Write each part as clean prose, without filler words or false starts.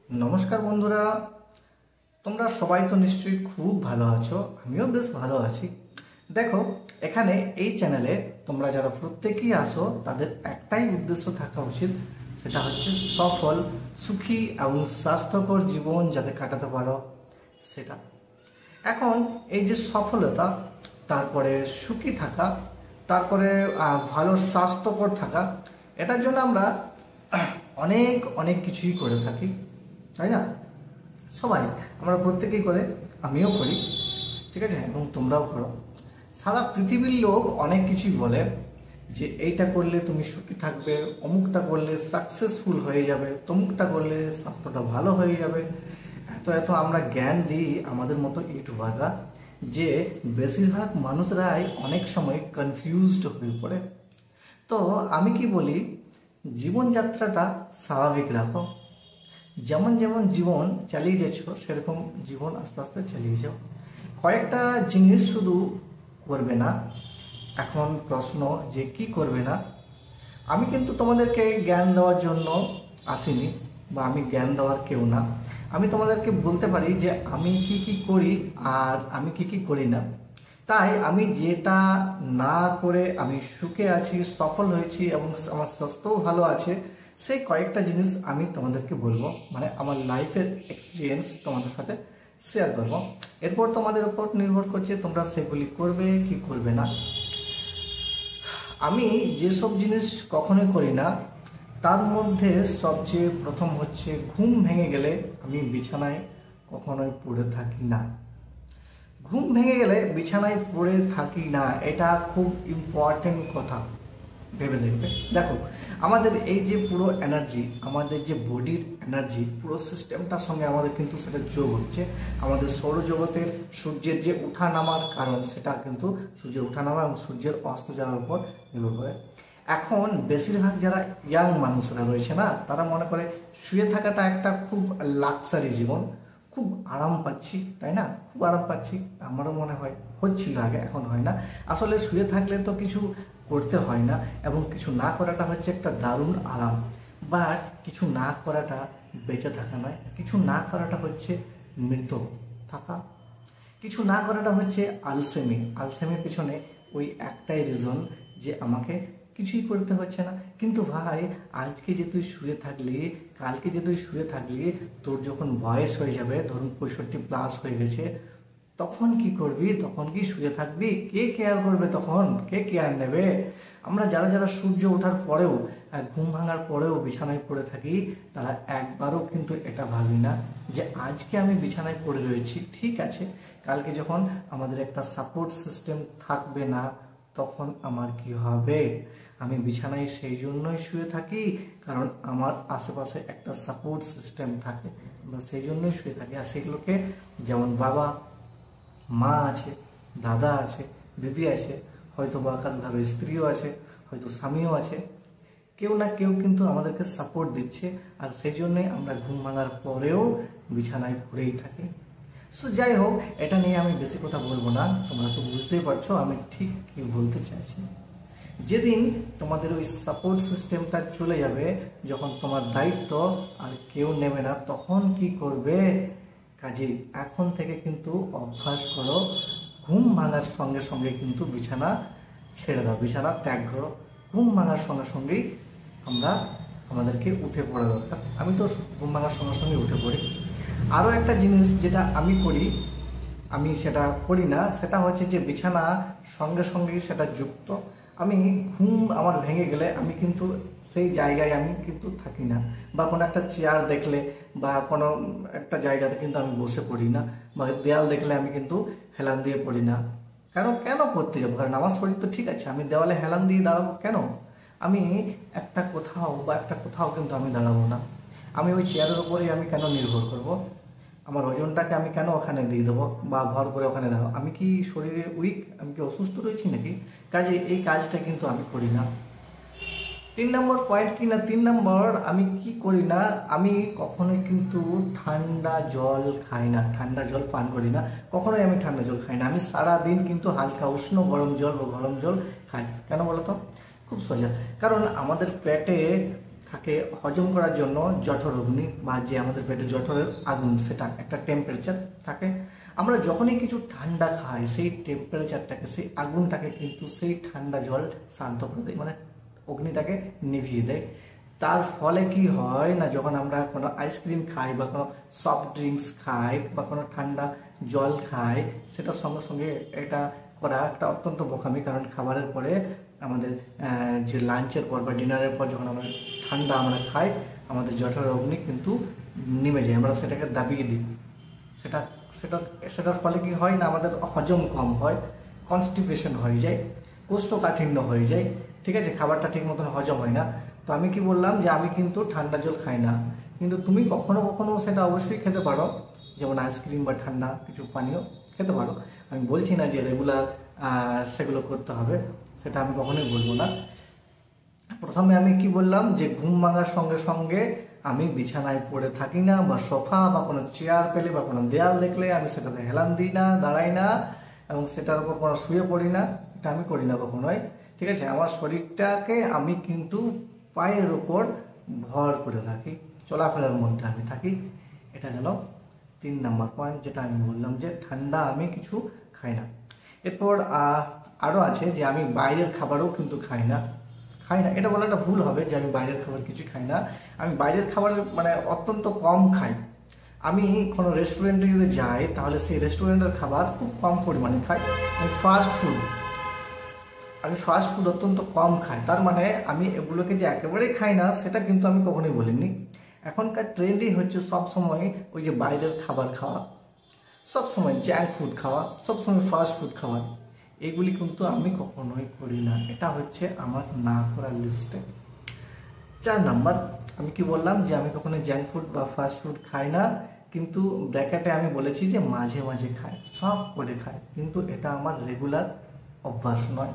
নমস্কার বন্ধুরা, তোমরা সবাই তো নিশ্চয়ই খুব ভালো আছো। আমিও বেশ ভালো আছি। দেখো, এখানে এই চ্যানেলে তোমরা যারা প্রত্যেকেই আসো তাদের একটাই উদ্দেশ্য থাকা উচিত, সেটা হচ্ছে সফল, সুখী এবং স্বাস্থ্যকর জীবন যাতে কাটাতে পারো সেটা। এখন এই যে সফলতা, তারপরে সুখী থাকা, তারপরে ভালো স্বাস্থ্যকর থাকা, এটার জন্য আমরা অনেক অনেক কিছুই করে থাকি, তাই না? সবাই আমরা প্রত্যেকেই করে, আমিও করি, ঠিক আছে, এবং তোমরাও করো। সারা পৃথিবীর লোক অনেক কিছুই বলে যে এইটা করলে তুমি সুখী থাকবে, অমুকটা করলে সাকসেসফুল হয়ে যাবে, তমুকটা করলে স্বাস্থ্যটা ভালো হয়ে যাবে। এত এত আমরা জ্ঞান দিই আমাদের মতো ইউটিউবাররা, যে বেশিরভাগ মানুষরাই অনেক সময় কনফিউজড হয়ে পড়ে। তো আমি কি বলি, জীবনযাত্রাটা স্বাভাবিক রাখো। যেমন যেমন জীবন চালিয়ে যাচ্ছ সেরকম জীবন আস্তে আস্তে চালিয়ে যাও। কয়েকটা জিনিস শুধু করবে না। এখন প্রশ্ন যে কি করবে না, আমি কিন্তু তোমাদেরকে জ্ঞান দেওয়ার জন্য আসিনি, বা আমি জ্ঞান দেওয়ার কেউ না। আমি তোমাদেরকে বলতে পারি যে আমি কি কি করি আর আমি কি কি করি না। তাই আমি যেটা না করে আমি সুখে আছি, সফল হয়েছি এবং আমার স্বাস্থ্যও ভালো আছে, সেই কয়েকটা জিনিস আমি তোমাদেরকে বলবো, মানে আমার লাইফের এক্সপিরিয়েন্স তোমাদের সাথে শেয়ার করবো। এরপর তোমাদের উপর নির্ভর করছে তোমরা সেগুলি করবে কি করবে না। আমি যেসব জিনিস কখনোই করি না, তার মধ্যে সবচেয়ে প্রথম হচ্ছে ঘুম ভেঙে গেলে আমি বিছানায় কখনোই পড়ে থাকি না। ঘুম ভেঙে গেলে বিছানায় পড়ে থাকি না, এটা খুব ইম্পর্টেন্ট কথা, ভেবে দেখবে। দেখো, আমাদের এই যে পুরো এনার্জি, আমাদের যে বডির এনার্জি, পুরো সিস্টেমটার সঙ্গে আমাদের কিন্তু সেটা যোগ হচ্ছে। আমাদের সৌরজগতের সূর্যের যে ওঠা নামার কারণ, সেটা কিন্তু সূর্যের ওঠা নামা এবং সূর্যের অস্ত যাওয়ার উপর নির্ভর করে। এখন বেশিরভাগ যারা ইয়াং মানুষরা রয়েছে না, তারা মনে করে শুয়ে থাকাটা একটা খুব লাক্সারি জীবন, খুব আরাম পাচ্ছি, তাই না? খুব আরাম পাচ্ছি, আমারও মনে হয়, হচ্ছিল আগে, এখন হয় না। আসলে শুয়ে থাকলে তো কিছু করতে হয় না, এবং কিছু না করাটা হচ্ছে একটা দারুণ আরাম। বা কিছু না করাটা বেঁচে থাকা নয়, কিছু না করাটা হচ্ছে মৃত থাকা। কিছু না করাটা হচ্ছে আলসেমি। আলসেমির পিছনে ওই একটাই রিজন, যে আমাকে কিছুই করতে হচ্ছে না। কিন্তু ভাই, আজকে যে তুই শুয়ে থাকলি, কালকে যে তুই শুয়ে থাকলি, তোর যখন বয়স হয়ে যাবে, ধরুন 65+ হয়ে গেছে, তখন কি করবি? তখন কি শুয়ে থাকবি? কে কেয়ার করবে তখন? কে কেয়ার নেবে? আমরা যারা যারা সূর্য ওঠার পরেও আর ঘুম ভাঙার পরেও বিছানায় পড়ে থাকি, তারা একবারও কিন্তু এটা ভাবি না যে আজকে আমি বিছানায় পড়ে রয়েছি, ঠিক আছে, কালকে যখন আমাদের একটা সাপোর্ট সিস্টেম থাকবে না, তখন আমার কি হবে? আমি বিছানায় সেই জন্যই শুয়ে থাকি কারণ আমার আশেপাশে একটা সাপোর্ট সিস্টেম থাকে, আমরা সেই জন্যই শুয়ে থাকি। আর সেগুলোকে, যেমন বাবা মা আছে, দাদা আছে, দিদি আছে, হয়তো বা একাধভাবে স্ত্রীও আছে, হয়তো স্বামীও আছে, কেউ না কেউ কিন্তু আমাদেরকে সাপোর্ট দিচ্ছে। আর সেই জন্যই আমরা ঘুম ভাঙার পরেও বিছানায় পড়েই থাকি। সো যাই হোক, এটা নিয়ে আমি বেশি কথা বলবো না, তোমরা তো বুঝতেই পারছো আমি ঠিক কি বলতে চাইছি। যেদিন তোমাদের ওই সাপোর্ট সিস্টেমটা চলে যাবে, যখন তোমার দায়িত্ব আর কেউ নেবে না, তখন কি করবে? কাজে এখন থেকে কিন্তু অভ্যাস করো, ঘুম ভাঙার সঙ্গে সঙ্গে কিন্তু বিছানা ছেড়ে দাও, বিছানা ত্যাগ করো। ঘুম ভাঙার সঙ্গে সঙ্গেই আমাদেরকে উঠে পড়া দরকার। আমি তো ঘুম ভাঙার সঙ্গে সঙ্গে উঠে পড়ি। আরও একটা জিনিস যেটা আমি করি, আমি সেটা করি না, সেটা হচ্ছে যে বিছানা সঙ্গে সঙ্গেই সেটা যুক্ত। আমি ঘুম আমার ভেঙে গেলে আমি কিন্তু সেই জায়গায় আমি কিন্তু থাকি না, বা কোনো একটা চেয়ার দেখলে বা কোনো একটা জায়গাতে কিন্তু আমি বসে পড়ি না, বা দেয়াল দেখলে আমি কিন্তু হেলান দিয়ে পড়ি না। কেন কেন করতে যাবো? কারণ নামাজ পড়ি তো, ঠিক আছে, আমি দেওয়ালে হেলান দিয়ে দাঁড়াবো কেন? আমি একটা কোথাও কিন্তু আমি দাঁড়াবো না। আমি ওই চেয়ারের উপরেই আমি কেন নির্ভর করব? আমার ওজনটাকে আমি কেন ওখানে দিয়ে দেবো বা ভর করে ওখানে দাঁড়াবো? আমি কি শরীরে উইক? আমি কি অসুস্থ রয়েছি নাকি? কাজে এই কাজটা কিন্তু আমি করি না। 3 নম্বর পয়েন্ট কি না, 3 নম্বর আমি কি করি না, আমি কখনোই কিন্তু ঠান্ডা জল খাই না, ঠান্ডা জল পান করি না, কখনোই আমি ঠান্ডা জল খাই না। আমি সারাদিন কিন্তু হালকা উষ্ণ গরম জল বা গরম জল খাই। কেন বলো তো? খুব সোজা, কারণ আমাদের পেটে থাকে হজম করার জন্য জঠর অগ্নি বা যে আমাদের পেটে জঠরের আগুন, সেটা একটা টেম্পারেচার থাকে। আমরা যখনই কিছু ঠান্ডা খাই সেই টেম্পারেচারটাকে, সেই আগুনটাকে কিন্তু সেই ঠান্ডা জল শান্ত করে দেয়, মানে অগ্নিটাকে নিভিয়ে দেয়। তার ফলে কি হয় না, যখন আমরা কোনো আইসক্রিম খাই বা কোনো সফট ড্রিঙ্কস খাই বা কোনো ঠান্ডা জল খাই, সেটার সঙ্গে সঙ্গে এটা করা একটা অত্যন্ত বোকামি। কারণ খাবারের পরে আমাদের যে লাঞ্চের পর বা ডিনারের পর যখন আমরা ঠান্ডা আমরা খাই, আমাদের জঠরের অগ্নি কিন্তু নেমে যায়, আমরা সেটাকে দাবিয়ে দিই। সেটা সেটা সেটার ফলে কি হয় না, আমাদের হজম কম হয়, কনস্টিপেশন হয়ে যায়, কোষ্ঠকাঠিন্য হয়ে যায়, ঠিক আছে, খাবারটা ঠিক মতন হজম হয় না। তো আমি কি বললাম যে আমি কিন্তু ঠান্ডা জল খাই না, কিন্তু তুমি কখনো কখনো সেটা অবশ্যই খেতে পারো, যেমন আইসক্রিম বা ঠান্ডা কিছু পানীয় খেতে পারো। আমি বলছি না যে রেগুলার সেগুলো করতে হবে, সেটা আমি কখনোই বলবো না। প্রথমে আমি কি বললাম যে ঘুম ভাঙার সঙ্গে সঙ্গে আমি বিছানায় পড়ে থাকি না, বা সোফা বা কোনো চেয়ার পেলে বা কোনো দেয়াল দেখলে আমি সেটাতে হেলান দিই না, দাঁড়াই না, এবং সেটার উপর কোনো শুয়ে পড়ি না, এটা আমি করি না কখনোই, ঠিক আছে। আমার শরীরটাকে আমি কিন্তু পায়ের ওপর ভর করে রাখি, চলাফেরার মধ্যে আমি থাকি। এটা গেল 3 নম্বর পয়েন্ট, যেটা আমি বললাম যে ঠান্ডা আমি কিছু খাই না। এরপর আরও আছে যে আমি বাইরের খাবারও কিন্তু খাই না। এটা বলাটা ভুল হবে যে আমি বাইরের খাবার কিছু খাই না। আমি বাইরের খাবার মানে অত্যন্ত কম খাই। আমি কোনো রেস্টুরেন্টে যদি যাই তাহলে সেই রেস্টুরেন্টের খাবার খুব কম পরিমাণে খাই। আমি ফাস্ট ফুড অত্যন্ত কম খাই। তার মানে আমি এগুলোকে যে একেবারেই খাই না সেটা কিন্তু আমি কখনোই বলিনি। এখনকার ট্রেন্ডই হচ্ছে সবসময় ওই যে বাইরের খাবার খাওয়া, সবসময় জাঙ্ক ফুড খাওয়া, সবসময় ফাস্ট ফুড খাওয়া। এগুলি কিন্তু আমি কখনোই করি না, এটা হচ্ছে আমার না করার লিস্টে। 4 নাম্বার, আমি কি বললাম যে আমি কখনো জাঙ্ক ফুড বা ফাস্ট ফুড খাই না, কিন্তু ব্র্যাকেটে আমি বলেছি যে মাঝে মাঝে খাই, সব করে খাই, কিন্তু এটা আমার রেগুলার অভ্যাস নয়।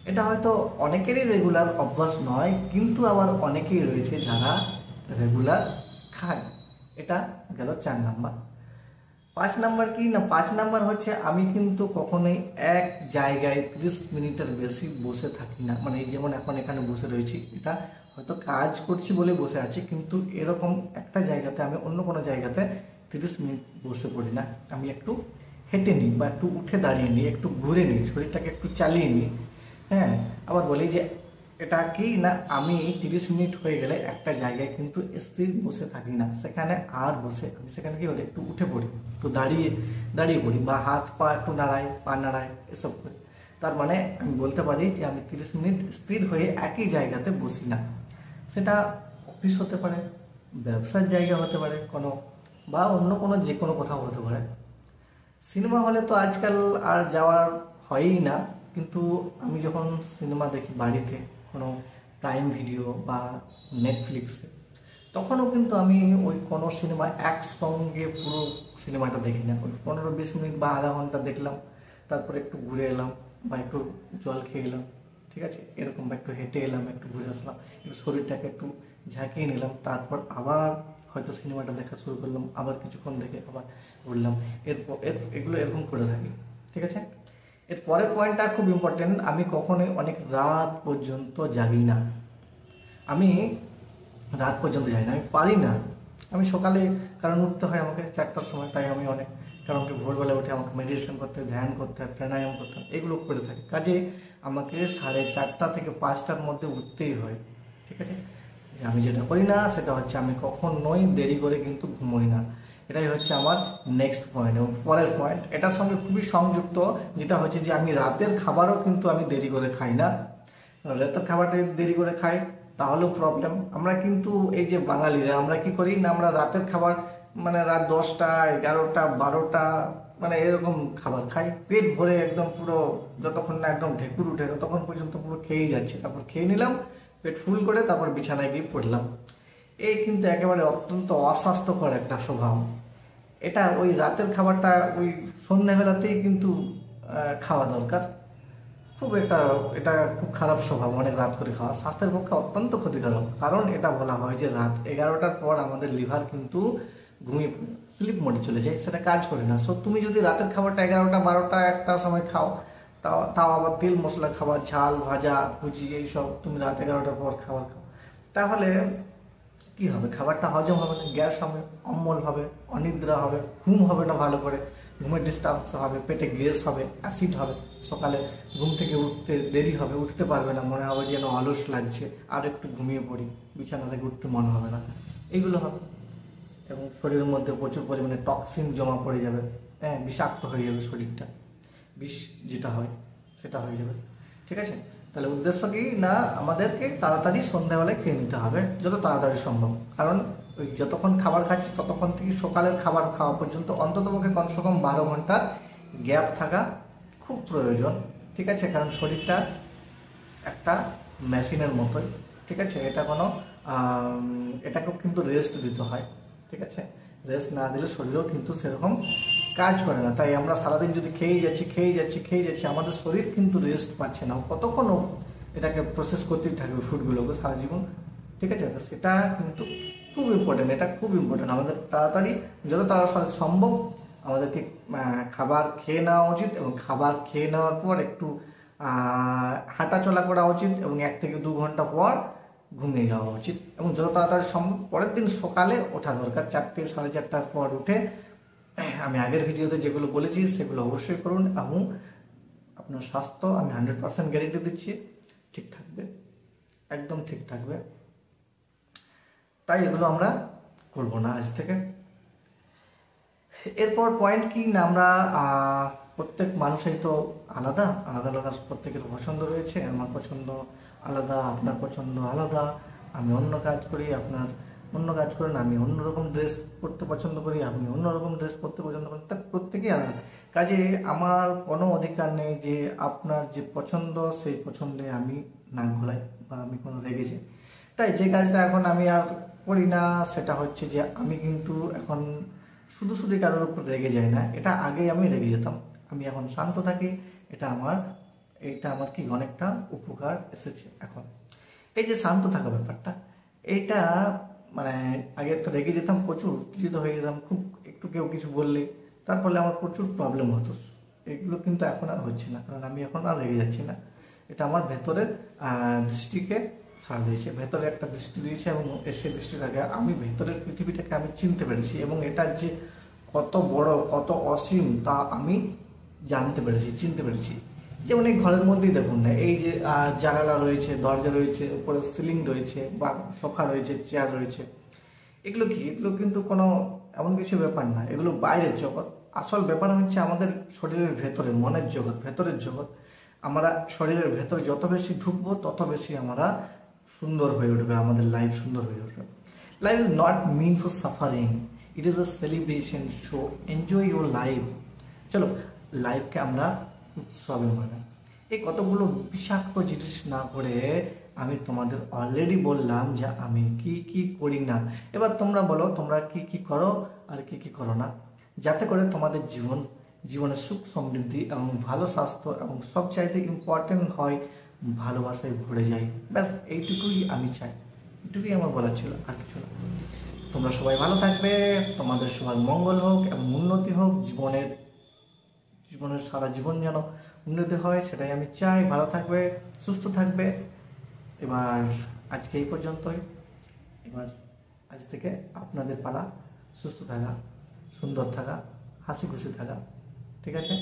এটা হয়তো অনেকেরই রেগুলার অভ্যাস নয়, কিন্তু আবার অনেকেই রয়েছে যারা রেগুলার খায়। এটা গেল 4 নাম্বার। 5 নাম্বার কি না, 5 নাম্বার হচ্ছে আমি কিন্তু কখনোই এক জায়গায় 30 মিনিটের বেশি বসে থাকি না। মানে এই যেমন এখন এখানে বসে রয়েছি, এটা হয়তো কাজ করছি বলে বসে আছি, কিন্তু এরকম একটা জায়গাতে আমি অন্য কোনো জায়গাতে 30 মিনিট বসে পড়ি না। আমি একটু হেঁটে নিই বা একটু উঠে দাঁড়িয়ে নিই, একটু ঘুরে নিই, শরীরটাকে একটু চালিয়ে নিই। হ্যাঁ, আবার বলি যে এটা কি না, আমি 30 মিনিট হয়ে গেলে একটা জায়গায় কিন্তু স্থির বসে থাকি না, সেখানে আর বসে আমি সেখানে কি বলি একটু উঠে পড়ি, একটু দাঁড়িয়ে পড়ি, বা হাত পা একটু নাড়াই, পা নাড়াই, এসব করি। তার মানে আমি বলতে পারি যে আমি 30 মিনিট স্থির হয়ে একই জায়গাতে বসি না। সেটা অফিস হতে পারে, ব্যবসার জায়গা হতে পারে কোনো, বা অন্য কোনো যে কোনো কোথাও হতে পারে। সিনেমা হলে তো আজকাল আর যাওয়ার হয়ই না, কিন্তু আমি যখন সিনেমা দেখি বাড়িতে কোনো প্রাইম ভিডিও বা নেটফ্লিক্সে, তখনও কিন্তু আমি ওই কোনো সিনেমা একসঙ্গে পুরো সিনেমাটা দেখি না। ওই 15-20 মিনিট বা আধা ঘন্টা দেখলাম, তারপরে একটু ঘুরে এলাম বা একটু জল খেয়ে এলাম, ঠিক আছে, এরকম, বা একটু হেঁটে এলাম, একটু ঘুরে আসলাম, একটু শরীরটাকে একটু ঝাঁকিয়ে নিলাম, তারপর আবার হয়তো সিনেমাটা দেখা শুরু করলাম, আবার কিছুক্ষণ দেখে আবার ঘুরলাম। এগুলো এরকম করে থাকি, ঠিক আছে। এর পরের পয়েন্টটা খুব ইম্পর্টেন্ট, আমি কখনোই অনেক রাত পর্যন্ত জাগি না। আমি রাত পর্যন্ত যাই না, আমি পারি না। আমি সকালে, কারণ উঠতে হয় আমাকে 4টার সময়, তাই আমি অনেক, কারণ ভোরবেলা উঠে আমাকে মেডিটেশন করতে হয়, ধ্যান করতে হয়, প্রাণায়াম করতে হয়, এগুলো করে থাকি। কাজে আমাকে 4:30 থেকে 5টার মধ্যে উঠতেই হয়, ঠিক আছে। যে আমি যেটা করি না সেটা হচ্ছে আমি কখনোই দেরি করে কিন্তু ঘুমোই না। এটাই হচ্ছে আমার নেক্সট পয়েন্ট। এবং পরের পয়েন্ট এটার সঙ্গে খুবই সংযুক্ত, যেটা হচ্ছে যে আমি রাতের খাবারও কিন্তু আমি দেরি করে খাই না। রাতের খাবারটা দেরি করে খাই তাহলেও প্রবলেম। আমরা কিন্তু এই যে বাঙালিরা আমরা কি করি না, আমরা রাতের খাবার মানে রাত 10টা, 11টা, 12টা, মানে এরকম খাবার খাই, পেট ভরে একদম পুরো, যতক্ষণ না একদম ঢেকুর উঠে ততক্ষণ পর্যন্ত পুরো খেয়েই যাচ্ছে, তারপর খেয়ে নিলাম পেট ফুল করে, তারপর বিছানায় গিয়ে পড়লাম। এই কিন্তু একেবারে অত্যন্ত অস্বাস্থ্যকর একটা স্বভাব। এটা ওই রাতের খাবারটা ওই সন্ধ্যাবেলাতেই কিন্তু খাওয়া দরকার। এটা খুব খারাপ স্বভাব, অনেক রাত করে খাওয়া স্বাস্থ্যের পক্ষে অত্যন্ত ক্ষতিকারক। কারণ এটা বলা হয় যে রাত 11টার পর আমাদের লিভার কিন্তু ঘুমিয়ে স্লিপ মোডে চলে যায়, সেটা কাজ করে না। সো তুমি যদি রাতের খাবারটা 11টা, 12টা, 1টার সময় খাও, তাও আবার তেল মশলা খাবার, ঝাল ভাজা ভুজি এইসব তুমি রাত 11টার পর খাবার খাও, তাহলে কি হবে, খাবারটা হজম হবে না, গ্যাস হবে, অম্বল হবে, অনিদ্রা হবে, ঘুম হবে না ভালো করে, ঘুমের ডিস্টার্ব হবে, পেটে গ্যাস হবে, অ্যাসিড হবে, সকালে ঘুম থেকে উঠতে দেরি হবে, উঠতে পারবে না, মনে হবে যেন অলস লাগছে, আর একটু ঘুমিয়ে পড়ি, বিছানা থেকে উঠতে মনে হবে না, এইগুলো হবে। এবং শরীরের মধ্যে প্রচুর পরিমাণে টক্সিন জমা পড়ে যাবে, হ্যাঁ, বিষাক্ত হয়ে যাবে শরীরটা, বিষ যেটা হয় সেটা হয়ে যাবে। ঠিক আছে, তাহলে উদ্দেশ্য কি না, আমাদেরকে তাড়াতাড়ি সন্ধ্যাবেলায় খেয়ে নিতে হবে, যত তাড়াতাড়ি সম্ভব। কারণ ওই যতক্ষণ খাবার খাচ্ছি ততক্ষণ থেকে সকালের খাবার খাওয়া পর্যন্ত অন্ততপক্ষে কমসে কম 12 ঘন্টার গ্যাপ থাকা খুব প্রয়োজন। ঠিক আছে, কারণ শরীরটা একটা মেশিনের মতোই। ঠিক আছে, এটা কোনো এটাকেও কিন্তু রেস্ট দিতে হয়। ঠিক আছে, রেস্ট না দিলে শরীরও কিন্তু সেরকম কাজ করে না। তাই আমরা সারাদিন যদি খেয়েই যাচ্ছি, আমাদের শরীর কিন্তু রেস্ট পাচ্ছে না, কতক্ষণও এটাকে প্রসেস করতেই থাকবে ফুডগুলোকে সারা জীবন। ঠিক আছে, তো সেটা কিন্তু খুব ইম্পর্টেন্ট, এটা খুব ইম্পর্টেন্ট। আমাদের তাড়াতাড়ি যত তাড়াতাড়ি সম্ভব আমাদেরকে খাবার খেয়ে নেওয়া উচিত, এবং খাবার খেয়ে নেওয়ার পর একটু হাঁটা চলা করা উচিত, এবং 1 থেকে 2 ঘন্টা পর ঘুমিয়ে যাওয়া উচিত, এবং যত তাড়াতাড়ি সম্ভব পরের দিন সকালে ওঠা দরকার। 4টে 4:30টার পর উঠে আমি আগের ভিডিওতে যেগুলো বলেছি সেগুলো অবশ্যই করুন, এবং আপনার স্বাস্থ্য আমি 100% গ্যারেন্টি দিচ্ছি ঠিক থাকবে, একদম ঠিক থাকবে। তাই এগুলো আমরা করব না আজ থেকে। এরপর পয়েন্ট কি না, আমরা প্রত্যেক মানুষই তো আলাদা আলাদা প্রত্যেকের পছন্দ রয়েছে। আমার পছন্দ আলাদা, আপনার পছন্দ আলাদা। আমি অন্য কাজ করি, আপনার অন্য কাজ করেন, আমি অন্যরকম ড্রেস পরতে পছন্দ করি, আপনি অন্যরকম ড্রেস পরতে পছন্দ করেন, তা প্রত্যেকেই আলাদা। কাজে আমার কোনো অধিকার নেই যে আপনার যে পছন্দ সেই পছন্দে আমি নাক গলাই বা আমি কোনো রেগে যাই। তাই যে কাজটা এখন আমি আর করি না সেটা হচ্ছে যে আমি কিন্তু এখন শুধু কারোর উপর রেগে যাই না। এটা আগে আমি রেগে যেতাম, আমি এখন শান্ত থাকি। এটা আমার কি অনেকটা উপকার এসেছে এখন। এই যে শান্ত থাকা ব্যাপারটা, এইটা মানে আগে তো রেগে যেতাম, প্রচুর উত্তেজিত হয়ে যেতাম, খুব একটু কেউ কিছু বললে তার ফলে আমার প্রচুর প্রবলেম হতো। এগুলো কিন্তু এখন আর হচ্ছে না, কারণ আমি এখন আর রেগে যাচ্ছি না। এটা আমার ভেতরের দৃষ্টিকে ছাড় দিয়েছে, ভেতরে একটা দৃষ্টি দিয়েছে, এবং সেই দৃষ্টিটাকে আমি ভেতরের পৃথিবীটাকে আমি চিনতে পেরেছি, এবং এটার যে কত বড় কত অসীম তা আমি জানতে পেরেছি, চিনতে পেরেছি। যেমন এই ঘরের মধ্যেই দেখুন না, এই যে জানালা রয়েছে, দরজা রয়েছে, উপরে সিলিং রয়েছে, বা সোফা রয়েছে, চেয়ার রয়েছে, এগুলো কি, এগুলো কিন্তু কোনো এমন কিছু ব্যাপার না, এগুলো বাইরের জগৎ। আসল ব্যাপার হচ্ছে আমাদের শরীরের ভেতরে, মনের জগৎ, ভেতরের জগৎ। আমরা শরীরের ভেতরে যত বেশি ঢুকবো তত বেশি আমরা সুন্দর হয়ে উঠবে, আমাদের লাইফ সুন্দর হয়ে উঠবে। Life is not mean for suffering, it is a celebration, so enjoy your life. চলো লাইফকে আমরা উৎসবে মানে এই কতগুলো বিষাক্ত জিনিস না করে আমি তোমাদের অলরেডি বললাম যে আমি কি কি করি না। এবার তোমরা বলো তোমরা কি কি করো আর কি কি করো না, যাতে করে তোমাদের জীবনের সুখ সমৃদ্ধি এবং ভালো স্বাস্থ্য এবং সবচাইতে ইম্পর্টেন্ট হয় ভালোবাসায় ভরে যায়। ব্যাস এইটুকুই আমি চাই, এটুকুই আমার বলার ছিল, আর কিছু না। তোমরা সবাই ভালো থাকবে, তোমাদের সবার মঙ্গল হোক এবং উন্নতি হোক, জীবনের সারা জীবন যেন উন্নতি হয় সেটাই আমি চাই। ভালো থাকবে, সুস্থ থাকবে। এবার আজকে এই পর্যন্তই। এবার আজ থেকে আপনাদের পালা সুস্থ থাকা, সুন্দর থাকা, হাসি খুশি থাকা। ঠিক আছে?